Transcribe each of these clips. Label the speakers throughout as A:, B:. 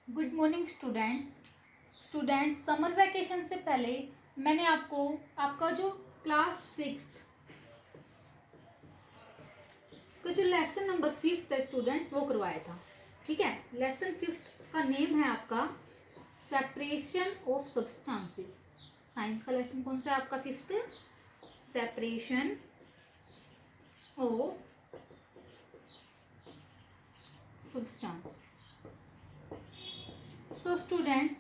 A: Good morning students summer vacation से पहले मैंने आपको आपका जो क्लास 6 का जो लेसन नंबर 5 है स्टूडेंट्स वो करवाया था। ठीक है, लेसन 5 का नेम है आपका सेपरेशन ऑफ सब्सटेंसेस। साइंस का लेसन कौन सा है आपका 5th? Separation of substances. So students,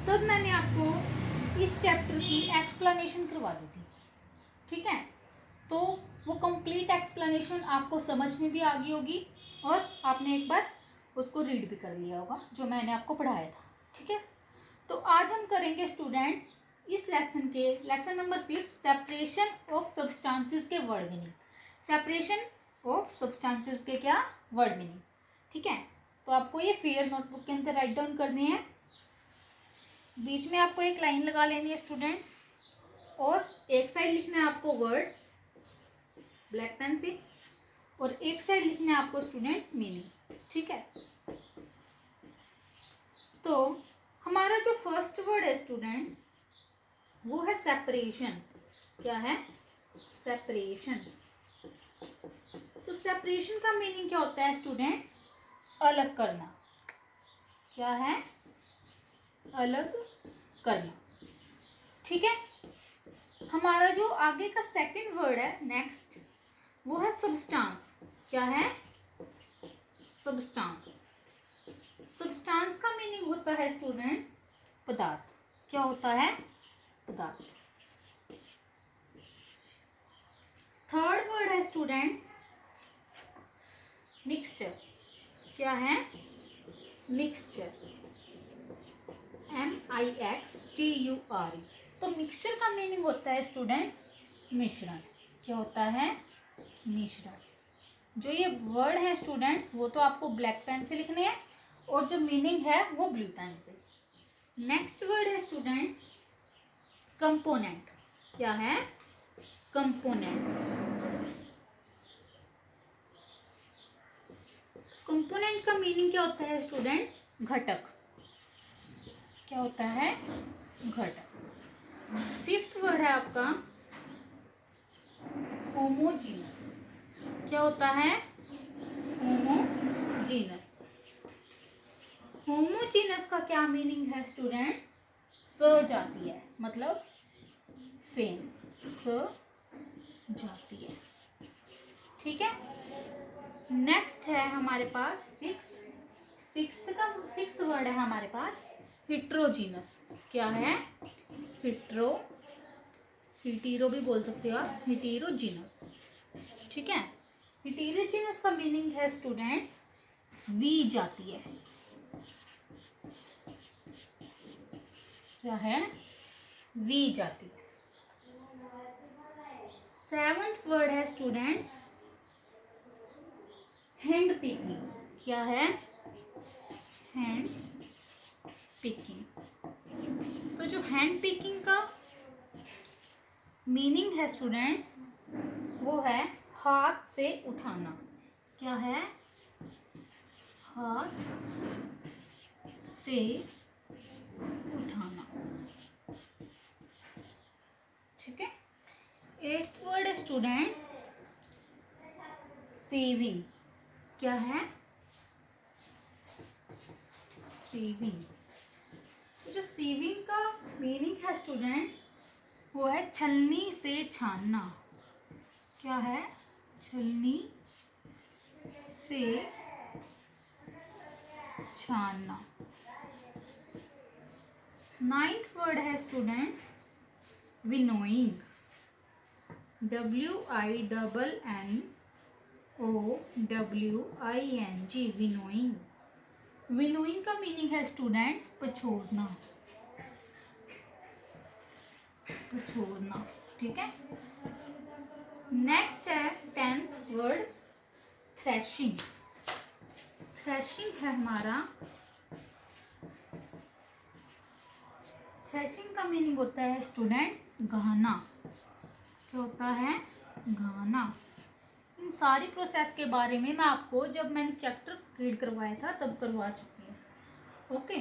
A: तब मैंने आपको इस चैप्टर की एक्सप्लेनेशन करवा दी थी। ठीक है, तो वो कंप्लीट एक्सप्लेनेशन आपको समझ में भी आ गई होगी और आपने एक बार उसको रीड भी कर लिया होगा जो मैंने आपको पढ़ाया था। ठीक है, तो आज हम करेंगे स्टूडेंट्स इस लेसन के lesson number 5 separation of substances के word meaning. Separation of substances के क्या वर्ड मीनिंग। ठीक है, तो आपको ये फेयर नोटबुक के अंदर राइट डाउन करने हैं। बीच में आपको एक लाइन लगा लेनी है स्टूडेंट्स और एक साइड लिखना है आपको वर्ड ब्लैक पेन से और एक साइड लिखना है आपको स्टूडेंट्स मीनिंग। ठीक है, तो हमारा जो फर्स्ट वर्ड है स्टूडेंट्स वो है सेपरेशन। क्या है? सेपरेशन। तो सेपरेशन का मीनिंग क्या होता है स्टूडेंट्स? अलग करना। क्या है? अलग करना। ठीक है, हमारा जो आगे का सेकंड वर्ड है नेक्स्ट वो है सब्सटेंस। क्या है? सब्सटेंस। सब्सटेंस का मीनिंग होता है स्टूडेंट्स पदार्थ। क्या होता है? पदार्थ। थर्ड वर्ड है स्टूडेंट्स मिक्सचर। क्या है? मिक्सचर। MIXTURE। तो मिक्सचर का मीनिंग होता है स्टूडेंट्स मिश्रण। क्या होता है? मिश्रण। जो ये वर्ड है स्टूडेंट्स वो तो आपको ब्लैक पेन से लिखने हैं और जो मीनिंग है वो ब्लू पेन से। नेक्स्ट वर्ड है स्टूडेंट्स कंपोनेंट। क्या है? कंपोनेंट। कंपोनेंट का मीनिंग क्या होता है स्टूडेंट्स? घटक। क्या होता है? घटक। फिफ्थ वर्ड है आपका होमोजीनस। क्या होता है? होमोजीनस। होमोजीनस का क्या मीनिंग है स्टूडेंट्स? सजातीय, मतलब सेम, सजातीय। ठीक है, नेक्स्ट है हमारे पास सिक्स्थ वर्ड है हमारे पास हिट्रोजीनस। क्या है? हिटीरो भी बोल सकते हो आप, हिटीरोजीनस। ठीक है, हिटीरोजीनस का मीनिंग है स्टूडेंट्स विजातीय। क्या है? विजातीय। सेवंथ वर्ड है स्टूडेंट्स हैंड पिकिंग। क्या है? Hand picking. तो जो हैंड पिकिंग का मीनिंग है स्टूडेंट्स वो है हाथ से उठाना। क्या है? हाथ से उठाना। ठीक है, एट्थ वर्ड है स्टूडेंट्स सेविंग। क्या है? सेविंग। तो जो सेविंग का मीनिंग है स्टूडेंट्स वो है छलनी से छानना। क्या है? छलनी से छानना। नाइन्थ वर्ड है students winnowing. WINNOWING। Winnowing. Winnowing का मीनिंग है स्टूडेंट्स पछोड़ना। पछोड़ना। ठीक है, नेक्स्ट है 10th वर्ड थ्रेशिंग। थ्रेशिंग है हमारा, थ्रेशिंग का मीनिंग होता है स्टूडेंट्स गाना। क्या होता है? गाना। इन सारी प्रोसेस के बारे में मैं आपको जब मैंने चैप्टर रीड करवाया था तब करवा चुकी हूँ। ओके,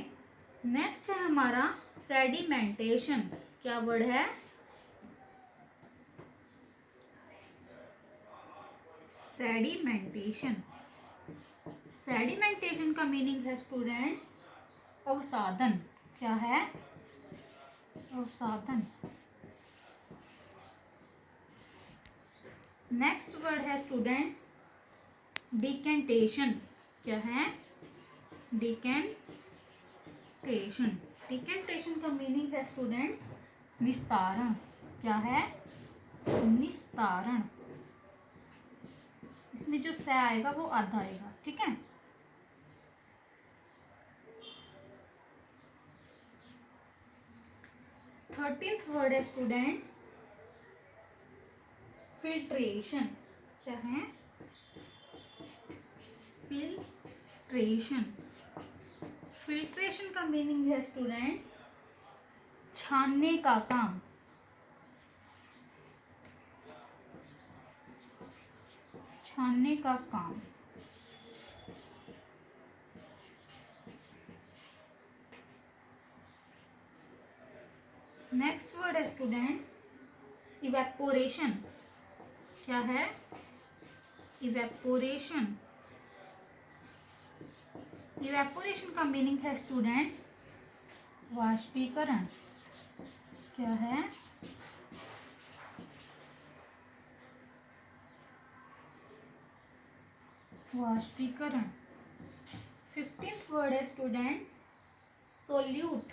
A: नेक्स्ट है हमारा सेडिमेंटेशन। क्या वर्ड है? सेडिमेंटेशन। सेडिमेंटेशन का मीनिंग है स्टूडेंट्स अवसादन। क्या है? अवसादन। नेक्स्ट वर्ड है स्टूडेंट्स डिकेंटेशन। क्या है? डिकेंटेशन। डिकेंटेशन का मीनिंग है स्टूडेंट्स निस्तारण। क्या है? निस्तारण। इसमें जो स आएगा वो आधा आएगा, ठीक है। थर्टीन्थ वर्ड है स्टूडेंट्स फिल्ट्रेशन। क्या है? फिल्ट्रेशन। फिल्ट्रेशन का मीनिंग है स्टूडेंट्स छानने का काम। छानने का काम। नेक्स्ट वर्ड है स्टूडेंट्स इवेपोरेशन। क्या है? इवेपोरेशन। इवेपोरेशन का मीनिंग है स्टूडेंट्स वाष्पीकरण। क्या है? वाष्पीकरण। 15th वर्ड है स्टूडेंट्स सोल्यूट।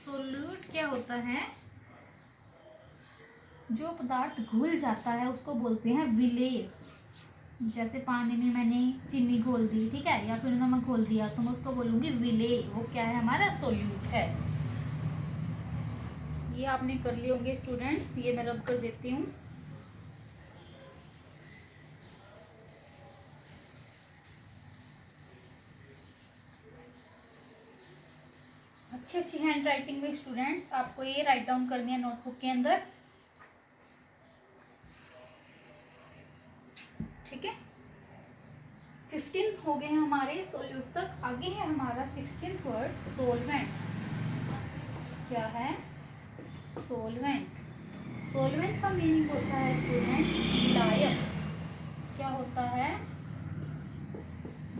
A: सोल्यूट क्या होता है? जो पदार्थ घुल जाता है उसको बोलते हैं विलेय। जैसे पानी में मैंने चीनी घोल दी, ठीक है, या फिर नमक घोल दिया, तो मैं उसको बोलूंगी विलेय। वो क्या है? हमारा सोल्यूट है। ये आपने कर लिए होंगे स्टूडेंट्स। ये मैं रब कर देती हूँ। अच्छी अच्छी हैंड राइटिंग में स्टूडेंट्स आपको ये राइट डाउन करनी है नोटबुक के अंदर, ठीक है। 15 हो गए हैं हमारे सोल्यूट तक। आगे है हमारा 16th वर्ड सोलवेंट। क्या है? सोलवेंट। सोलवेंट का मीनिंग होता है स्टूडेंट्स विलायक। क्या होता है?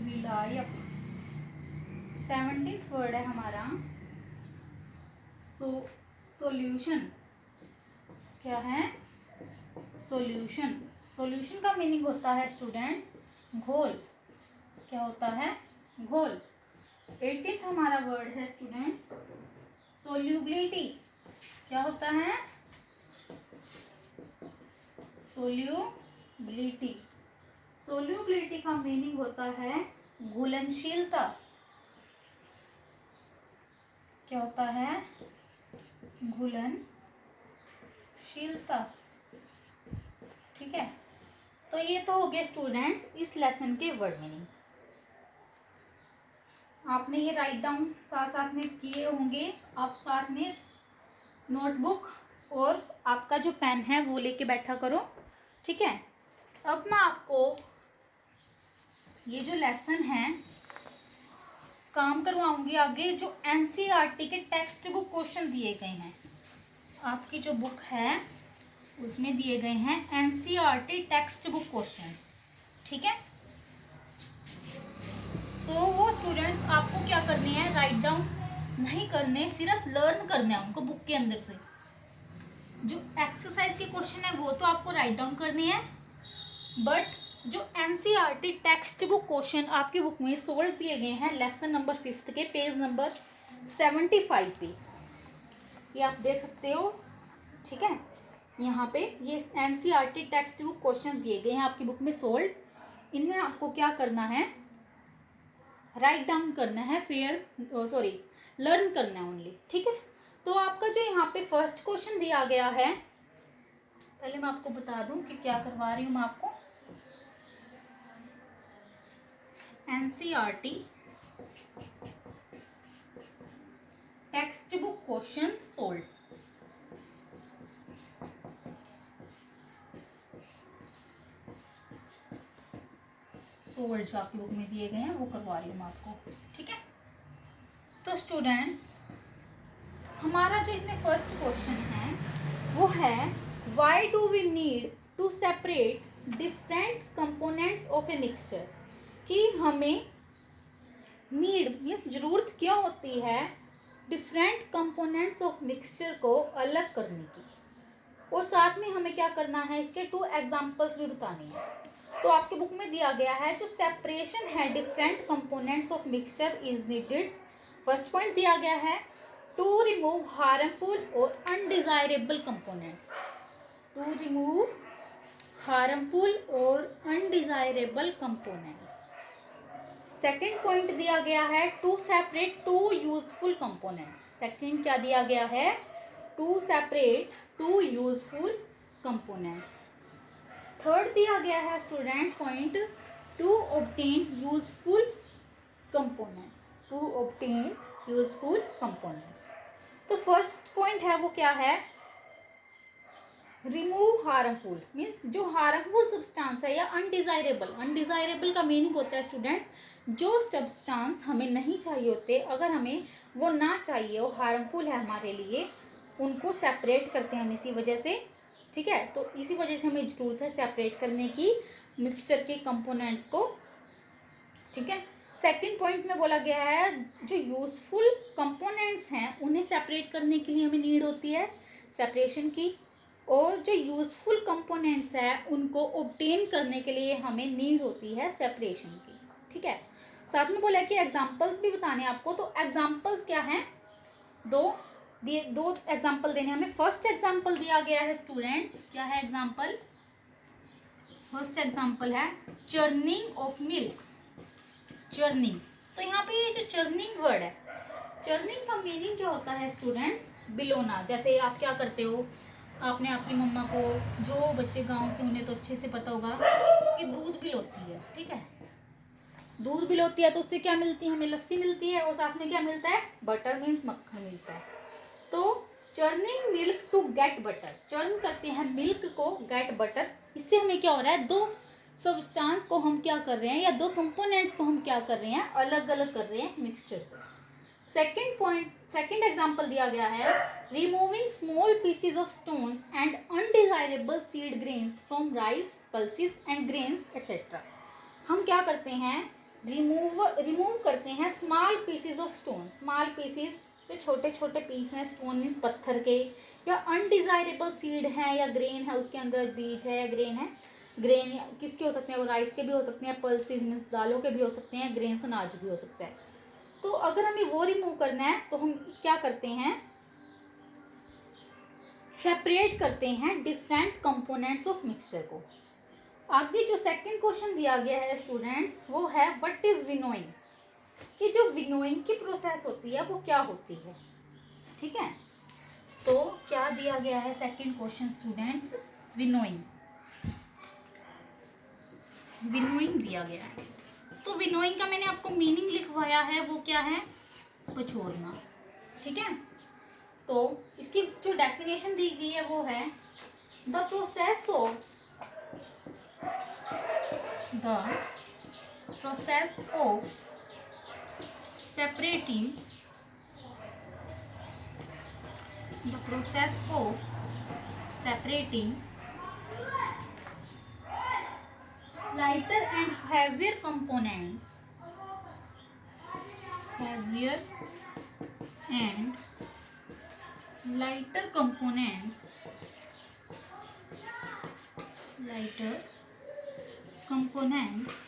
A: विलायक। 17th वर्ड है हमारा सोल्यूशन। क्या है? सोल्यूशन। सोल्यूशन का मीनिंग होता है स्टूडेंट्स घोल। क्या होता है? घोल। 18th हमारा वर्ड है स्टूडेंट्स सोल्यूबिलिटी। क्या होता है? सोल्यूबिलिटी। सोल्यूबिलिटी का मीनिंग होता है घुलनशीलता। क्या होता है? घुलनशीलता, ठीक है। तो ये तो हो गए स्टूडेंट्स इस लेसन के वर्ड मीनिंग। आपने ये राइट डाउन साथ साथ में किए होंगे। आप साथ में नोटबुक और आपका जो पेन है वो लेके बैठा करो, ठीक है। अब मैं आपको ये जो लेसन है काम करवाऊंगी आगे। जो एनसीईआरटी के टेक्स्ट बुक क्वेश्चन दिए गए हैं, आपकी जो बुक है उसमें दिए गए हैं एनसीईआरटी टेक्स्ट बुक क्वेश्चन, ठीक है। तो वो स्टूडेंट्स आपको क्या करने हैं? राइट डाउन नहीं करने, सिर्फ लर्न करना है उनको बुक के अंदर से। जो एक्सरसाइज के क्वेश्चन है वो तो आपको राइट डाउन करने हैं, बट जो एनसीईआरटी टेक्स्ट बुक क्वेश्चन आपकी बुक में सोल्व दिए गए हैं लेसन नंबर 5 के पेज नंबर 75 पे, ये आप देख सकते हो, ठीक है। यहाँ पे ये एनसीईआरटी टेक्स्ट बुक क्वेश्चन दिए गए हैं आपकी बुक में सोल्व। इनमें आपको क्या करना है? राइट डाउन करना है, लर्न करना है ओनली, ठीक है। तो आपका जो यहाँ पे फर्स्ट क्वेश्चन दिया गया है, पहले मैं आपको बता दूं कि क्या करवा रही हूँ मैं आपको। NCERT text book question solve. 100 word जो आपकी बुक में दिए गए हैं वो करवा रही हूँ मैं आपको, ठीक है। तो स्टूडेंट्स, हमारा जो इसमें फर्स्ट क्वेश्चन है वो है why do we need to separate different components of a mixture, कि हमें नीड मीन्स जरूरत क्यों होती है डिफरेंट कंपोनेंट्स ऑफ मिक्सचर को अलग करने की, और साथ में हमें क्या करना है, इसके 2 एग्जांपल्स भी बताने हैं। तो आपके बुक में दिया गया है जो सेपरेशन है different components of mixture is needed. First point दिया गया है to remove harmful or undesirable components, to remove harmful or undesirable components. Second point दिया गया है to separate two useful components, second क्या दिया गया है, to separate two useful components. Third दिया गया है students point to obtain useful components, to obtain useful components. तो फर्स्ट पॉइंट है वो क्या है, रिमूव हार्मफुल मीन्स जो हार्मफुल सब्सटेंस है या अनडिजायरेबल, अनडिजायरेबल का मीनिंग होता है स्टूडेंट्स जो सब्सटेंस हमें नहीं चाहिए होते, अगर हमें वो ना चाहिए, वो हार्मफुल है हमारे लिए, उनको सेपरेट करते हैं हम इसी वजह से, ठीक है। तो इसी वजह से हमें ज़रूरत है सेपरेट करने की मिक्सचर के कंपोनेंट्स को, ठीक है। सेकंड पॉइंट में बोला गया है जो यूजफुल कंपोनेंट्स हैं उन्हें सेपरेट करने के लिए हमें नीड होती है सेपरेशन की, और जो यूजफुल कंपोनेंट्स है उनको ऑब्टेन करने के लिए हमें नीड होती है सेपरेशन की, ठीक है। साथ में बोला कि एग्जांपल्स भी बताने हैं आपको, तो एग्जांपल्स क्या हैं, दो एग्जांपल देने हमें। फर्स्ट एग्जांपल दिया गया है स्टूडेंट्स, क्या है एग्जांपल, फर्स्ट एग्जांपल है चर्निंग ऑफ मिल्क, चर्निंग। तो यहाँ पे ये जो चर्निंग वर्ड है, चर्निंग का मीनिंग क्या होता है स्टूडेंट्स, बिलोना। जैसे आप क्या करते हो, आपने आपकी मम्मा को, जो बच्चे गांव से उन्हें तो अच्छे से पता होगा कि दूध बिलोती है, ठीक है, दूध बिलोती है तो उससे क्या मिलती है, हमें लस्सी मिलती है, और साथ में क्या मिलता है, बटर मीन्स मक्खन मिलता है। तो churning milk to get butter, churn करते हैं मिल्क को गेट बटर, इससे हमें क्या हो रहा है, दो सब्सटेंस को हम क्या कर रहे हैं, या दो कंपोनेंट्स को हम क्या कर रहे हैं, अलग अलग कर रहे हैं मिक्सचर से। सेकेंड पॉइंट, सेकेंड एग्जाम्पल दिया गया है removing small pieces of stones and undesirable seed grains from rice pulses and grains etcetera. हम क्या करते हैं, रिमूव करते हैं small pieces of stone, small pieces जो छोटे छोटे पीस हैं, स्टोन मीन्स पत्थर के, या अनडिजायरेबल सीड है या ग्रेन है, उसके अंदर बीज है या ग्रेन है, ग्रेन किसके हो सकते हैं, वो राइस के भी हो सकते हैं, पल्सिस मीन्स दालों के भी हो सकते हैं, ग्रेन्स अनाज भी हो सकता है। तो अगर हमें वो रिमूव करना है तो हम क्या करते हैं, सेपरेट करते हैं डिफरेंट कंपोनेंट्स ऑफ मिक्सचर को। आगे जो सेकंड क्वेश्चन दिया गया है स्टूडेंट्स वो है व्हाट इज विनोइंग, कि जो विनोइंग की प्रोसेस होती है वो क्या होती है, ठीक है। तो क्या दिया गया है second question students, winnowing, winnowing दिया गया है। तो विनोइंग का मैंने आपको मीनिंग लिखवाया है, वो क्या है, पछोड़ना, ठीक है। तो इसकी जो डेफिनेशन दी गई है वो है the process of separating the process of separating lighter and heavier components, heavier and lighter components, lighter components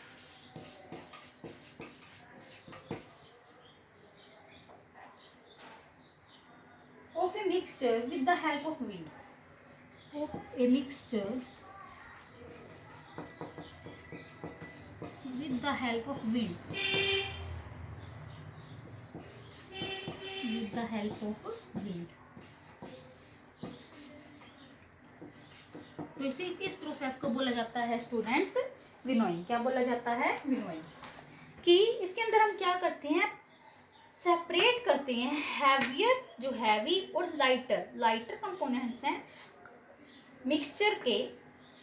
A: of a mixture with the help of wind, of a mixture with the help of wind, with the help of wind। तो इस process को बोला जाता है students winnowing. क्या बोला जाता है, विनोइंग। कि इसके अंदर हम क्या करते हैं, सेपरेट करते हैं हैवियर, जो हैवी, और लाइटर, लाइटर कंपोनेंट्स हैं मिक्सचर के,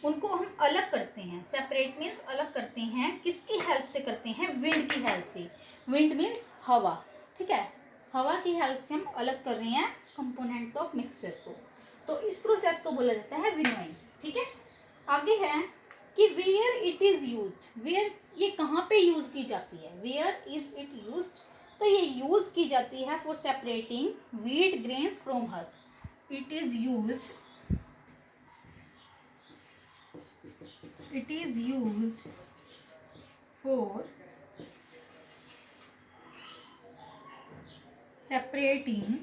A: उनको हम अलग करते हैं। सेपरेट मीन्स अलग करते हैं, किसकी हेल्प से करते हैं? विंड की हेल्प से। विंड मीन्स हवा, ठीक है, हवा की हेल्प से हम अलग कर रहे हैं कंपोनेंट्स ऑफ मिक्सचर को। तो इस प्रोसेस को बोला जाता है विनोइंग, ठीक है। आगे है कि where it is used, where ये कहाँ पे यूज की जाती है? Where is it used? तो ये यूज की जाती है for separating wheat grains from husk. It is used, it is used for separating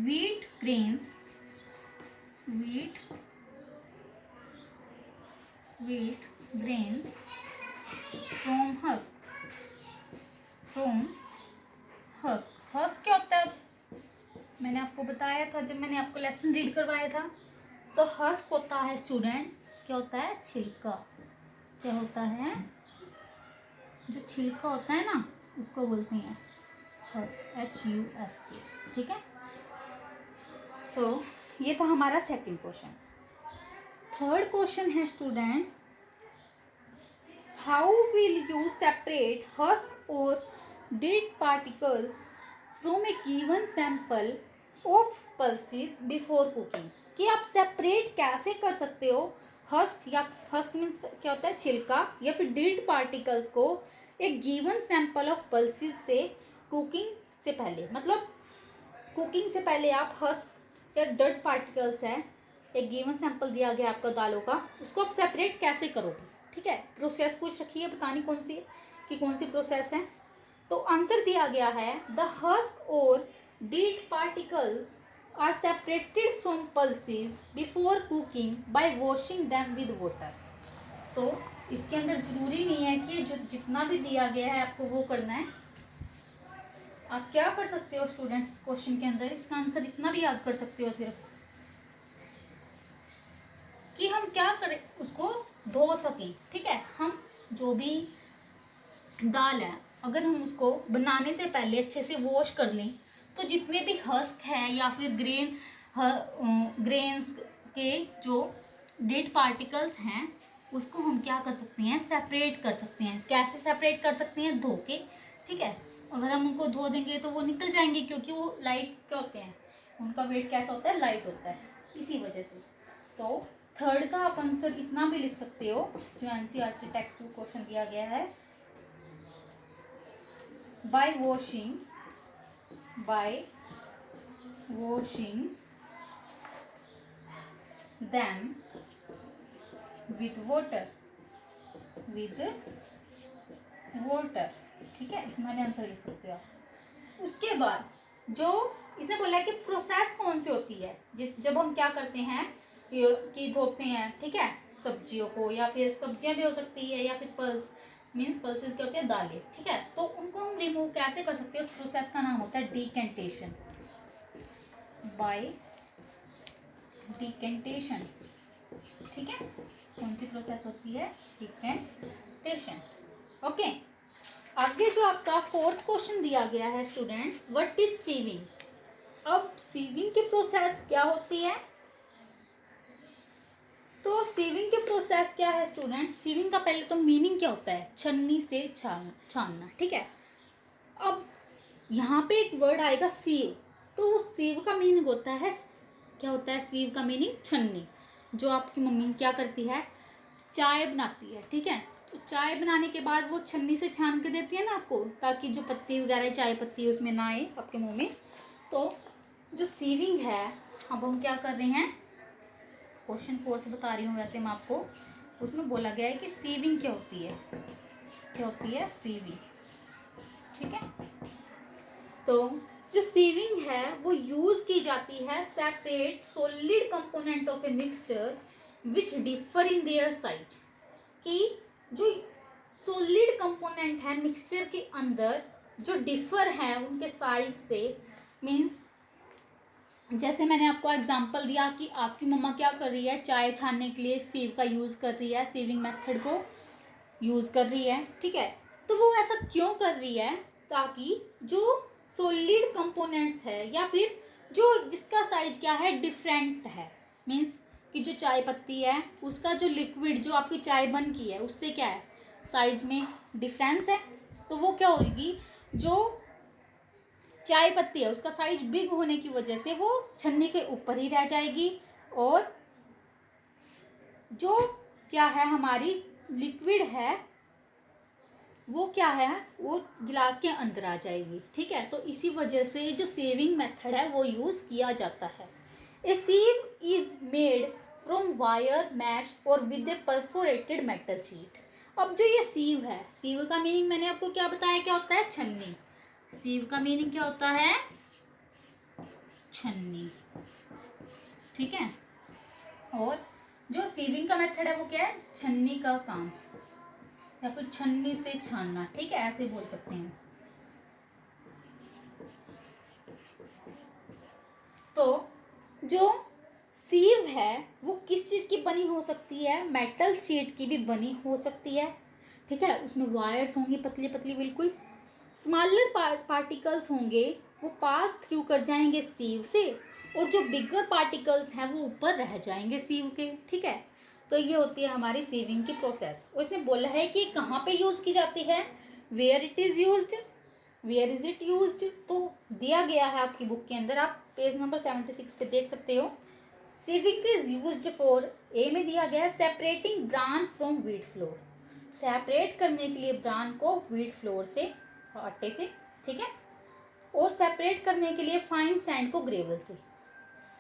A: wheat grains from husk। husk क्या होता है? मैंने आपको बताया था जब मैंने आपको लेसन रीड करवाया था। तो हस्क होता है स्टूडेंट्स, क्या होता है? छिलका। क्या होता है? जो छिलका होता है ना, उसको बोलते हैं हस्क, HUSK, ठीक है। सो ये था हमारा सेकंड क्वेश्चन। थर्ड क्वेश्चन है students, how will you separate husk और dead particles from a given sample of pulses before cooking? कि आप सेपरेट कैसे कर सकते हो हस्क, या हस्क में क्या होता है? छिलका, या फिर डेड पार्टिकल्स को एक गिवन सैंपल ऑफ पल्सेस से कुकिंग से पहले। मतलब कुकिंग से पहले आप हस्क या डेड पार्टिकल्स है, एक गिवन सैंपल दिया गया आपको दालों का, उसको आप सेपरेट कैसे करोगे? ठीक है, प्रोसेस पूछ रखी है, बतानी कौन सी है कि कौन सी प्रोसेस है। तो आंसर दिया गया है द हस्क और dead particles are separated from pulses before cooking by washing them with water. तो इसके अंदर जरूरी नहीं है कि जो जितना भी दिया गया है आपको वो करना है। आप क्या कर सकते हो स्टूडेंट्स, क्वेश्चन के अंदर इसका आंसर इतना भी याद कर सकते हो सिर्फ कि हम क्या करें, उसको धो सकें, ठीक है। हम जो भी दाल है, अगर हम उसको बनाने से पहले अच्छे से वॉश कर लें, तो जितने भी हस्क है या फिर ग्रेन्स के जो डेड पार्टिकल्स हैं, उसको हम क्या कर सकते हैं? सेपरेट कर सकते हैं। कैसे सेपरेट कर सकते हैं? धो के, ठीक है। अगर हम उनको धो देंगे तो वो निकल जाएंगे, क्योंकि वो लाइट क्या होते हैं, उनका वेट कैसा होता है? लाइट होता है, इसी वजह से। तो थर्ड का आप आंसर इतना भी लिख सकते हो, जो NCERT टेक्स्ट बुक क्वेश्चन दिया गया है, by washing them with water, ठीक है, मैंने आंसर लिख सकते हो आप। उसके बाद जो इसने बोला है कि प्रोसेस कौन सी होती है, जब हम क्या करते हैं कि धोते हैं, ठीक है, सब्जियों को, या फिर सब्जियां भी हो सकती है, या फिर पल्सेस क्या होते हैं? दालें, ठीक है। तो उनको हम रिमूव कैसे कर सकते हैं? उस प्रोसेस का नाम होता है डिकेंटेशन, बाय डिकेंटेशन, ठीक है। कौन सी प्रोसेस होती है? डिकेंटेशन। ओके, आगे जो आपका फोर्थ क्वेश्चन दिया गया है स्टूडेंट्स, व्हाट इज सीविंग। अब सीविंग की प्रोसेस क्या होती है? तो सीविंग की प्रोसेस क्या है स्टूडेंट? सीविंग का पहले तो मीनिंग क्या होता है? छन्नी से छानना, ठीक है। अब यहाँ पे एक वर्ड आएगा सीव, तो सीव का मीनिंग होता है, क्या होता है सीव का मीनिंग? छन्नी। जो आपकी मम्मी क्या करती है? चाय बनाती है, ठीक है। तो चाय बनाने के बाद वो छन्नी से छान के देती है ना आपको, ताकि जो पत्ती वगैरह चाय पत्ती उसमें ना आए आपके मुंह में। तो जो सीविंग है, अब हम क्या कर रहे हैं, क्वेश्चन फोर्थ बता रही हूँ वैसे मैं आपको, उसमें बोला गया है कि सीविंग क्या होती है, क्या होती है सीविंग, ठीक है। तो जो सीविंग है वो यूज की जाती है separate solid component of a mixture which differ in their size. कि जो सॉलिड कंपोनेंट है मिक्सचर के अंदर जो डिफर है उनके साइज से, मीन्स जैसे मैंने आपको एग्जांपल दिया कि आपकी मम्मा क्या कर रही है, चाय छानने के लिए सीव का यूज़ कर रही है, सीविंग मेथड को यूज़ कर रही है, ठीक है। तो वो ऐसा क्यों कर रही है? ताकि जो सॉलिड कंपोनेंट्स है या फिर जो जिसका साइज क्या है, डिफरेंट है, मीन्स कि जो चाय पत्ती है उसका जो लिक्विड जो आपकी चाय बन की है उससे क्या है, साइज में डिफरेंस है, तो वो क्या होगी, जो चाय पत्ती है उसका साइज बिग होने की वजह से वो छन्नी के ऊपर ही रह जाएगी, और जो क्या है हमारी लिक्विड है वो क्या है, वो गिलास के अंदर आ जाएगी। ठीक है, तो इसी वजह से जो सेविंग मेथड है वो यूज़ किया जाता है। A sieve is made from wire mesh और with a perforated metal sheet. अब जो ये सीव है, सीव का मीनिंग मैंने आपको क्या बताया, क्या होता है, छन्नी। सीव का मीनिंग क्या होता है, छन्नी। ठीक है, और जो सीविंग का मेथड है वो क्या है, छन्नी का काम, या फिर छन्नी से छानना। ठीक है, ऐसे बोल सकते हैं। तो जो सीव है वो किस चीज़ की बनी हो सकती है, मेटल शीट की भी बनी हो सकती है। ठीक है, उसमें वायर्स होंगी पतली पतली बिल्कुल, स्मॉलर पार्टिकल्स होंगे, वो पास थ्रू कर जाएंगे सीव से, और जो बिगर पार्टिकल्स हैं वो ऊपर रह जाएंगे सीव के। ठीक है, तो ये होती है हमारी सीविंग की प्रोसेस। और इसने बोला है कि कहाँ पे यूज़ की जाती है, where it is used, where is it used, तो दिया गया है आपकी बुक के अंदर, आप पेज नंबर 76 पे देख सकते हो। सीविंग इज यूज्ड फॉर, ए में दिया गया है, separating bran from wheat floor, separate करने के लिए ब्रान को व्हीट फ्लोर से, आटे से। ठीक है, और सेपरेट करने के लिए फाइन सैंड को ग्रेवल से।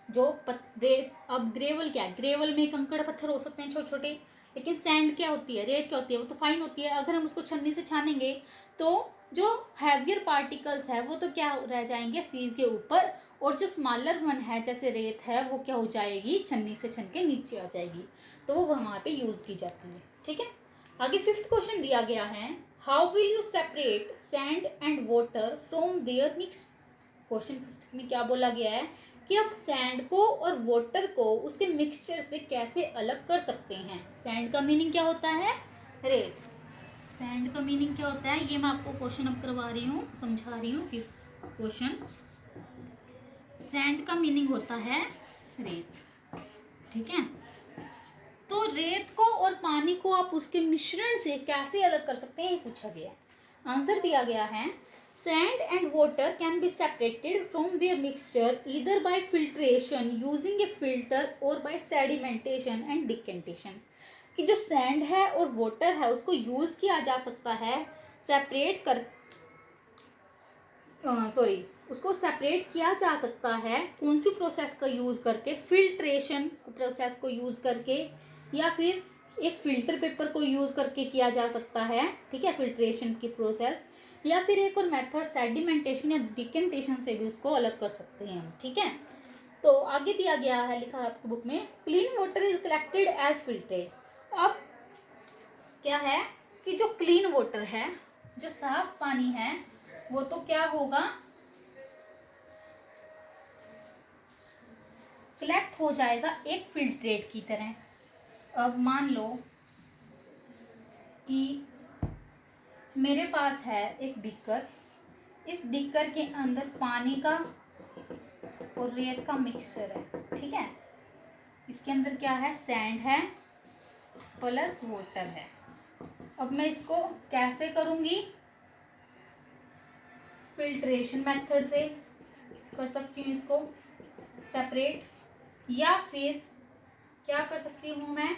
A: जो अब ग्रेवल क्या है, ग्रेवल में कंकड़ पत्थर हो सकते हैं छोटे छोटे, लेकिन सैंड क्या होती है, रेत क्या होती है, वो तो फाइन होती है। अगर हम उसको छन्नी से छानेंगे तो जो हैवियर पार्टिकल्स है वो तो क्या रह जाएंगे सीव के ऊपर, और जो स्मॉलर वन है जैसे रेत है वो क्या हो जाएगी, छन्नी से छन के नीचे आ जाएगी, तो वो वहाँ पे यूज की जाती है। ठीक है, आगे फिफ्थ क्वेश्चन दिया गया है, how will you separate sand and water from their mix. Question fifth में क्या बोला गया है कि आप सैंड को और वाटर को उसके मिक्सचर से कैसे अलग कर सकते हैं। सैंड का मीनिंग क्या होता है, रेत। सैंड का मीनिंग क्या होता है, ये मैं आपको क्वेश्चन अब करवा रही हूँ, समझा रही हूँ। क्वेश्चन, सैंड का मीनिंग होता है रेत। ठीक है, तो रेत को और पानी को आप उसके मिश्रण से कैसे अलग कर सकते हैं, ये पूछा गया है। आंसर दिया गया है, sand and water can be separated from their mixture either by filtration using a filter or by sedimentation and decantation। कि जो सैंड है और वाटर है उसको यूज किया जा सकता है सेपरेट कर, सॉरी, उसको सेपरेट किया जा सकता है कौन सी प्रोसेस का यूज करके, फिल्ट्रेशन प्रोसेस को यूज करके, या फिर एक फिल्टर पेपर को यूज करके किया जा सकता है। ठीक है, फिल्ट्रेशन की प्रोसेस, या फिर एक और मेथड सेडिमेंटेशन या डिकेंटेशन से भी उसको अलग कर सकते हैं हम। ठीक है, तो आगे दिया गया है, लिखा है आपकी बुक में, clean water is collected as filtrate. अब क्या है कि जो क्लीन वाटर है, जो साफ पानी है, वो तो क्या होगा, कलेक्ट हो जाएगा एक फिल्ट्रेट की तरह। अब मान लो कि मेरे पास है एक बीकर, इस बीकर के अंदर पानी का और रेत का मिक्सचर है। ठीक है, इसके अंदर क्या है, सैंड है प्लस वाटर है। अब मैं इसको कैसे करूँगी, फिल्ट्रेशन मेथड से कर सकती हूँ इसको सेपरेट, या फिर क्या कर सकती हूँ मैं,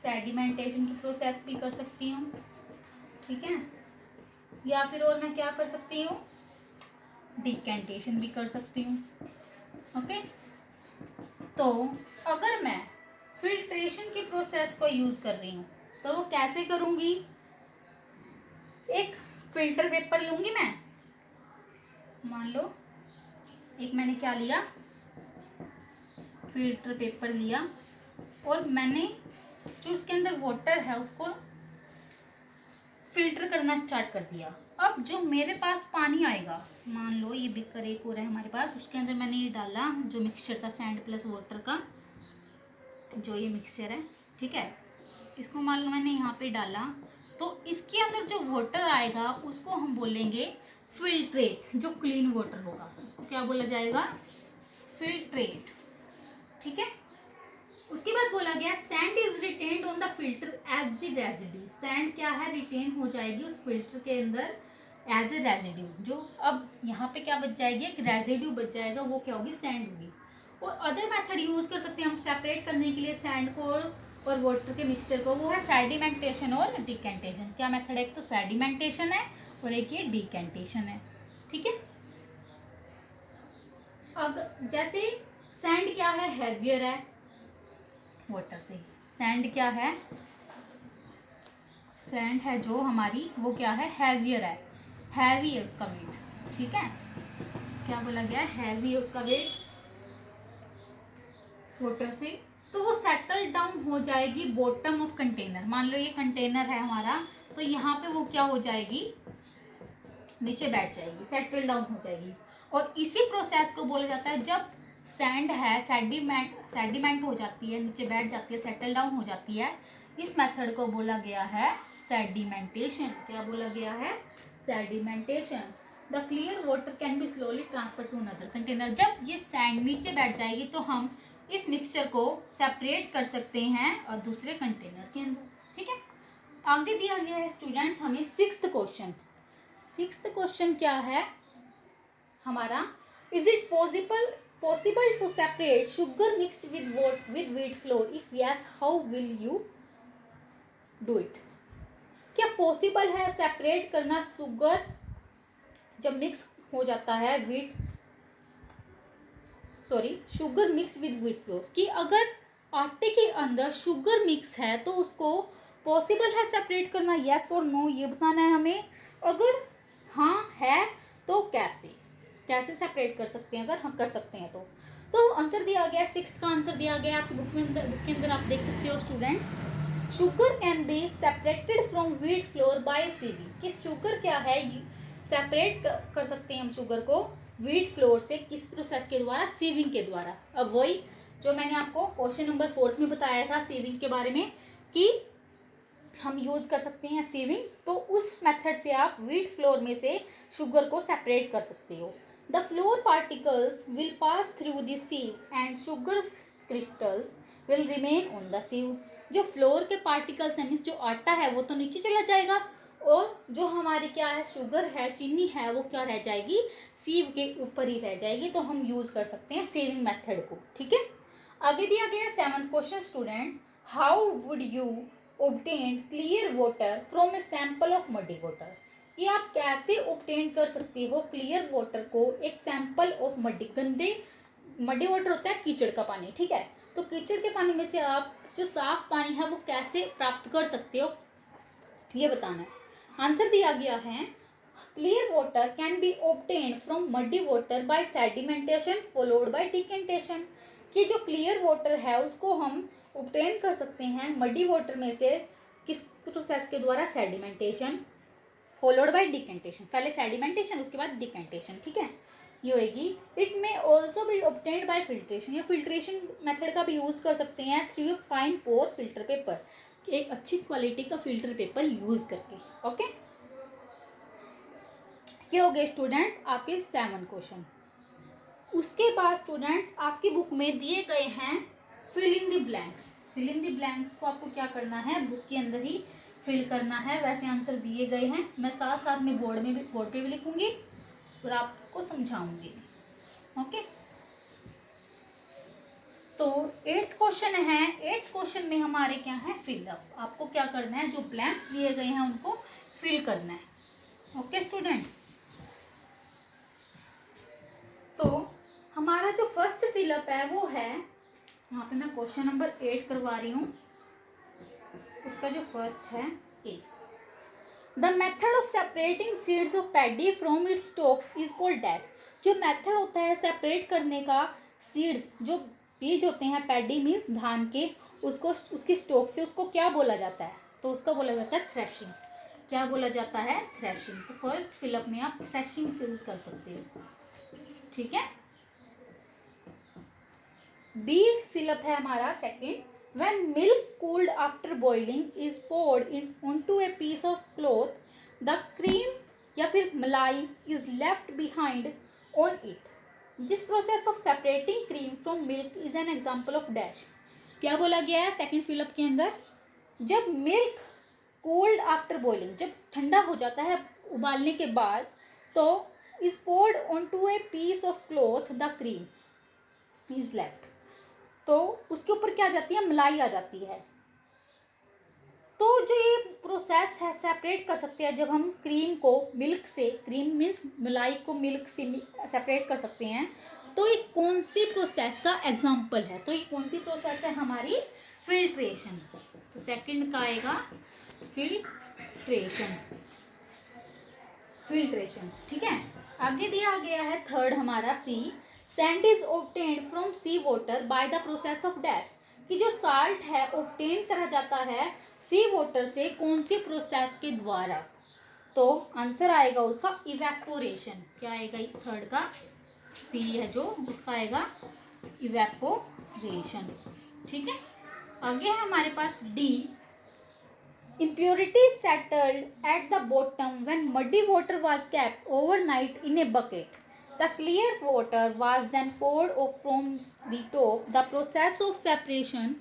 A: सेडिमेंटेशन की प्रोसेस भी कर सकती हूँ। ठीक है, या फिर और मैं क्या कर सकती हूँ, डिकेंटेशन भी कर सकती हूँ। ओके, तो अगर मैं फिल्ट्रेशन की प्रोसेस को यूज कर रही हूँ तो वो कैसे करूँगी, एक फिल्टर पेपर लूँगी मैं, मान लो एक मैंने क्या लिया, फिल्टर पेपर लिया, और मैंने जो उसके अंदर वाटर है उसको फिल्टर करना स्टार्ट कर दिया। अब जो मेरे पास पानी आएगा, मान लो ये बीकर एक और है हमारे पास, उसके अंदर मैंने ये डाला जो मिक्सचर था सैंड प्लस वाटर का, जो ये मिक्सचर है। ठीक है, इसको मान लो मैंने यहाँ पे डाला, तो इसके अंदर जो वाटर आएगा उसको हम बोलेंगे फिल्ट्रेट, जो क्लीन वाटर होगा उसको क्या बोला जाएगा, फिल्ट्रेट, ठीक है। उसके बाद बोला गया sand is retained on the filter as the residue. Sand क्या है, रिटेन हो जाएगी उस फिल्टर के अंदर एज ए रेजिड्यू। जो अब यहाँ पे क्या बच जाएगी, एक रेजिड्यू बच जाएगा, वो क्या होगी, सैंड होगी। और अदर मेथड यूज कर सकते हैं हम सेपरेट करने के लिए सैंड को और वाटर के मिक्सचर को, वो है सेडिमेंटेशन और डिकेंटेशन। क्या मेथड है, एक तो सेडिमेंटेशन है और एक ये डिकेंटेशन है, ठीक है। अगर जैसे सैंड क्या है, हैवियर है वाटर से। सैंड क्या है, सैंड है जो हमारी, वो क्या है, हैवियर है, हैवी है उसका वेट, ठीक है। क्या बोला गया, हैवी है उसका वेट वाटर से, तो वो सेटल डाउन हो जाएगी बॉटम ऑफ कंटेनर। मान लो ये कंटेनर है हमारा, तो यहाँ पे वो क्या हो जाएगी, नीचे बैठ जाएगी, सेटल डाउन हो जाएगी। और इसी प्रोसेस को बोला जाता है, जब सैंड है सेडिमेंट हो जाती है, नीचे बैठ जाती है, सेटल डाउन हो जाती है, इस मेथड को बोला गया है सेडिमेंटेशन। क्या बोला गया है, sedimentation. The clear water can be slowly transfer to another container. जब ये सैंड नीचे बैठ जाएगी तो हम इस मिक्सचर को सेपरेट कर सकते हैं और दूसरे कंटेनर के अंदर, ठीक है। आगे दिया गया है स्टूडेंट्स हमें सिक्स्थ क्वेश्चन। सिक्स्थ क्वेश्चन क्या है हमारा, is it possible to separate sugar mixed with wheat flour, if yes how will you do it. क्या पॉसिबल है सेपरेट करना शुगर जब मिक्स हो जाता है sugar mix with wheat flour, कि अगर आटे के अंदर शुगर मिक्स है तो उसको पॉसिबल है सेपरेट करना, यस और नो, ये बताना है हमें। अगर हाँ है तो कैसे सेपरेट कर सकते हैं, अगर हम कर सकते हैं तो आंसर दिया गया, सिक्स्थ का आंसर दिया गया आपकी बुक के अंदर आप देख सकते हो students. Sugar can be separated from wheat flour by sieving, कि शुगर क्या है, सेपरेट कर सकते हैं हम शुगर को व्हीट फ्लोर से, किस प्रोसेस के द्वारा, सीविंग के द्वारा। अब वही जो मैंने आपको क्वेश्चन नंबर 4 में बताया था सीविंग के बारे में, कि हम यूज कर सकते हैं सीविंग, तो उस मेथड से आप व्हीट फ्लोर में से शुगर को सेपरेट कर सकते हो। The floor particles will pass through the सीव and sugar crystals will remain on the सीव। जो फ्लोर के पार्टिकल्स हैं, मीन्स जो आटा है वो तो नीचे चला जाएगा, और जो हमारी क्या है, शुगर है, चीनी है, वो क्या रह जाएगी, सीव के ऊपर ही रह जाएगी। तो हम यूज कर सकते हैं सेविंग मेथड को, ठीक है। आगे दिया गया 7th question students, how would you obtain clear water from a sample of muddy water. कि आप कैसे ऑब्टेन कर सकते हो क्लियर वाटर को एक सैंपल ऑफ मडी, गंदे मडी वाटर होता है कीचड़ का पानी, ठीक है। तो कीचड़ के पानी में से आप जो साफ पानी है वो कैसे प्राप्त कर सकते हो, ये बताना है। आंसर दिया गया है, clear water can B obtained from muddy water bye sedimentation followed by decantation. कि जो क्लियर वाटर है उसको हम ऑब्टेन कर सकते हैं मडी वाटर में से, किस प्रोसेस के द्वारा, सेडिमेंटेशन फॉलोड बाय डिकेंटेशन। पहले सेडिमेंटेशन उसके बाद डिकेंटेशन, ठीक है, ये होगी। It may also be obtained by filtration, या फिल्ट्रेशन मेथड का भी यूज कर सकते हैं थ्रू फाइन पोर फिल्टर पेपर, एक अच्छी क्वालिटी का फिल्टर पेपर यूज करके, ओके। ये हो गए स्टूडेंट्स आपके 7 क्वेश्चन। उसके बाद स्टूडेंट्स आपकी बुक में दिए गए हैं fill in the blanks. Fill in the blanks को आपको क्या करना है, बुक के अंदर ही फिल करना है। वैसे आंसर दिए गए हैं, मैं साथ साथ में बोर्ड पे भी लिखूंगी और आपको समझाऊंगी, ओके। तो 8th क्वेश्चन है, 8th क्वेश्चन में हमारे क्या है, फिलअप। आपको क्या करना है, जो ब्लैंक्स दिए गए हैं उनको फिल करना है, ओके स्टूडेंट्स। तो हमारा जो फर्स्ट फिलअप है वो है, यहाँ पे मैं क्वेश्चन नंबर 8 करवा रही हूँ, उसका जो फर्स्ट है A. The method of separating seeds of paddy from its stalks is called dash. जो मेथड होता है सेपरेट करने का सीड्स, जो बीज होते हैं, पैडी मीन्स धान के, उसको उसकी स्टॉक से उसको क्या बोला जाता है, तो उसको बोला जाता है थ्रेशिंग। क्या बोला जाता है, थ्रेशिंग। तो फर्स्ट फिलअप में आप थ्रेशिंग फिल कर सकते हो, ठीक है। बी फिलअप है हमारा second, when milk cooled after boiling is poured in onto a piece of cloth, the cream या फिर मलाई is left behind on it। This process of separating cream from milk is an example of dash. क्या बोला गया है second fill up के अंदर, जब मिल्क कोल्ड आफ्टर बॉइलिंग, जब ठंडा हो जाता है उबालने के बाद, तो is poured on to a piece of cloth the cream is left, तो उसके ऊपर क्या आ जाती है, मलाई आ जाती है। तो जो ये प्रोसेस है सेपरेट कर सकते हैं, जब हम क्रीम को मिल्क से, क्रीम मीन्स मलाई को मिल्क से सेपरेट कर सकते हैं, तो ये कौन सी प्रोसेस का एग्जाम्पल है, तो ये कौन सी प्रोसेस है हमारी, फिल्ट्रेशन। तो सेकंड का आएगा फिल्ट्रेशन, फिल्ट्रेशन, ठीक है। आगे दिया गया है थर्ड हमारा C, sand is obtained from sea water by the process of dash, कि जो साल्ट है ऑब्टेन करा जाता है सी वाटर से, कौन सी प्रोसेस के द्वारा, तो आंसर आएगा उसका इवेपोरेशन। क्या आएगा थर्ड का सी है जो, उसका आएगा इवेपोरेशन, ठीक है। आगे है हमारे पास D, impurities settled at the bottom when muddy water was kept overnight in a bucket. The clear water was then poured off from the top. The process of separation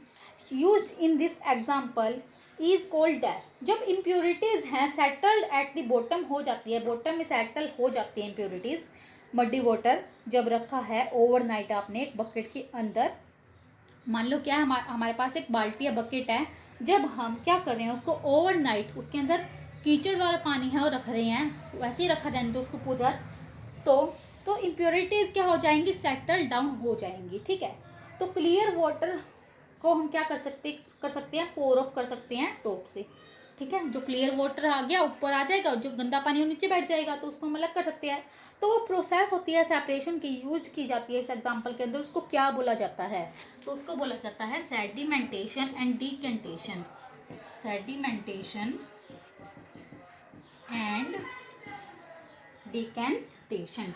A: used in this example is called dash. जब impurities हैं settled at the bottom हो जाती है, bottom में settle हो जाती है impurities, muddy water जब रखा है overnight आपने एक bucket के अंदर, मान लो क्या हमारे पास एक बाल्टी या बकेट है, जब हम क्या कर रहे हैं उसको ओवरनाइट, उसके अंदर कीचड़ वाला पानी है और रख रहे हैं, वैसे ही रखा रहने दो उसको पूरा, तो इम्प्योरिटीज़ क्या हो जाएंगी, सेटल डाउन हो जाएंगी, ठीक है। तो क्लियर वाटर को हम क्या कर सकते हैं, पोर ऑफ कर सकते हैं टॉप से, ठीक है। जो क्लियर वाटर आ गया ऊपर आ जाएगा और जो गंदा पानी वो नीचे बैठ जाएगा, तो उसको हम अलग कर सकते हैं। तो वो प्रोसेस होती है सेपरेशन की, यूज की जाती है इस एग्जांपल के अंदर, उसको क्या बोला जाता है, तो उसको बोला जाता है sedimentation and decantation, sedimentation and decantation,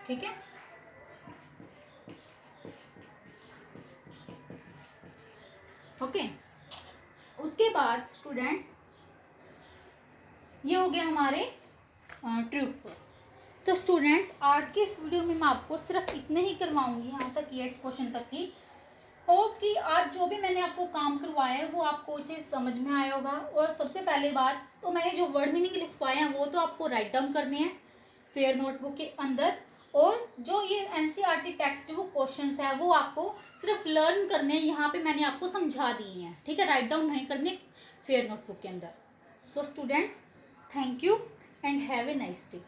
A: ठीक है। ओके, उसके बाद स्टूडेंट्स ये हो गया हमारे ट्रू फॉल्स। तो स्टूडेंट्स आज के इस वीडियो में मैं आपको सिर्फ इतने ही करवाऊंगी, यहाँ तक ये क्वेश्चन तक की। होप कि आज जो भी मैंने आपको काम करवाया है वो आपको चीज़ समझ में आया होगा। और सबसे पहले बात तो मैंने जो वर्ड मीनिंग लिखवाए हैं वो तो आपको राइट डाउन करने हैं फेयर नोटबुक के अंदर, और जो ये एनसीईआरटी टेक्स्ट बुक क्वेश्चंस है वो आपको सिर्फ लर्न करने हैं, यहाँ पे मैंने आपको समझा दिए हैं, ठीक है, राइट डाउन नहीं करने फेयर नोटबुक के अंदर। So students, thank you and have a nice day.